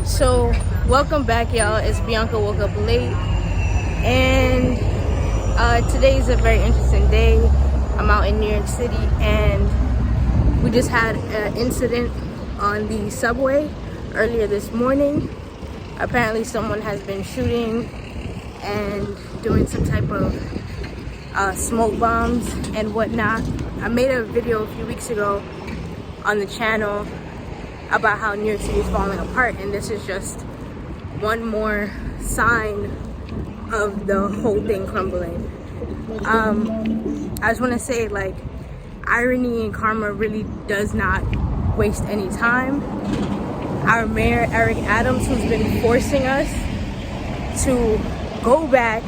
So welcome back, y'all. It's Bianca woke up late, and today is a very interesting day. I'm out in New York City, and we just had an incident on the subway earlier this morning. Apparently someone has been shooting and doing some type of smoke bombs and whatnot. I made a video a few weeks ago on the channel about how New York City is falling apart, and this is just one more sign of the whole thing crumbling. I just want to say, like, irony and karma really does not waste any time. Our mayor, Eric Adams, who's been forcing us to go back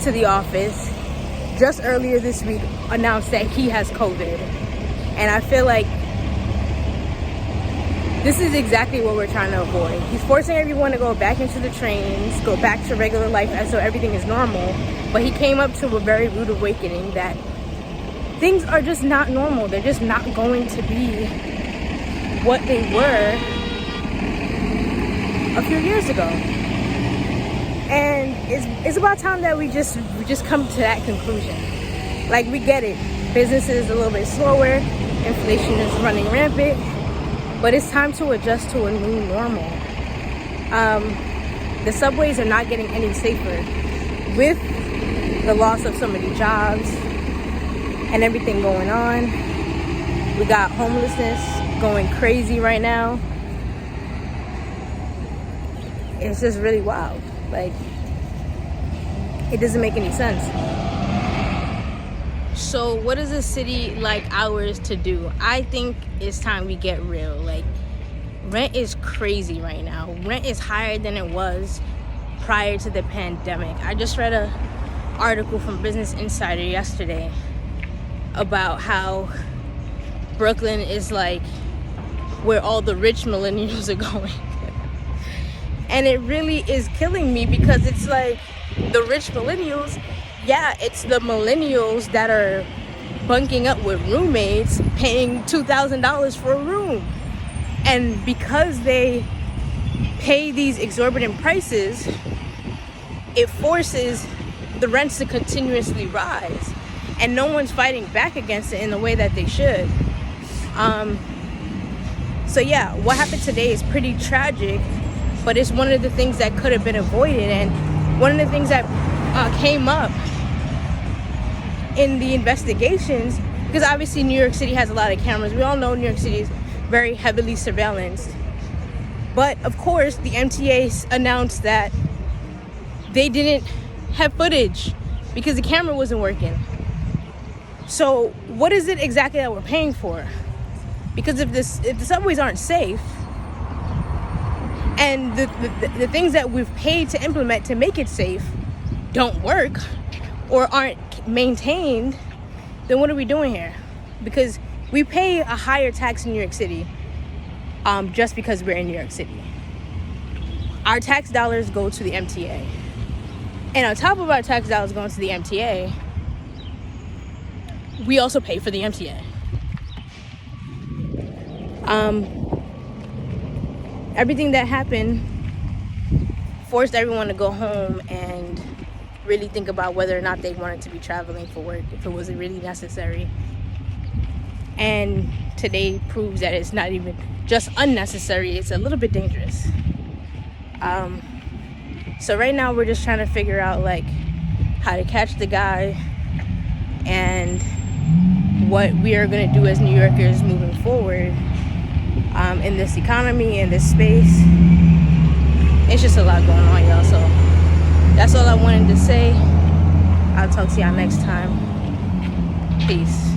to the office, just earlier this week announced that he has COVID. And I feel like this is exactly what we're trying to avoid. He's forcing everyone to go back into the trains, go back to regular life as though everything is normal. But he came up to a very rude awakening that things are just not normal. They're just not going to be what they were a few years ago. And it's about time that we just come to that conclusion. Like, we get it. Business is a little bit slower. Inflation is running rampant. But it's time to adjust to a new normal. The subways are not getting any safer with the loss of so many jobs and everything going on. We got homelessness going crazy right now. It's just really wild. Like, it doesn't make any sense. So what is a city like ours to do? I think it's time we get real. Like, rent is crazy right now. Rent is higher than it was prior to the pandemic. I just read an article from Business Insider yesterday about how Brooklyn is like where all the rich millennials are going. And it really is killing me, because it's like the rich millennials, yeah, it's the millennials that are bunking up with roommates, paying $2,000 for a room. And because they pay these exorbitant prices, it forces the rents to continuously rise. And no one's fighting back against it in the way that they should. So yeah, what happened today is pretty tragic, but it's one of the things that could have been avoided. And one of the things that came up in the investigations, because obviously New York City has a lot of cameras. We all know New York City is very heavily surveillanced. But of course, the MTA announced that they didn't have footage because the camera wasn't working. So what is it exactly that we're paying for? Because if the subways aren't safe, and the things that we've paid to implement to make it safe don't work or aren't maintained, then what are we doing here? Because we pay a higher tax in New York City just because we're in New York City. Our tax dollars go to the MTA. And on top of our tax dollars going to the MTA, we also pay for the MTA. Everything that happened forced everyone to go home and really think about whether or not they wanted to be traveling for work, if it was really necessary. And today proves that it's not even just unnecessary, it's a little bit dangerous. So right now we're just trying to figure out, like, how to catch the guy and what we are going to do as New Yorkers moving forward in this economy, in this space. It's just a lot going on, y'all. So that's all I wanted to say. I'll talk to y'all next time. Peace.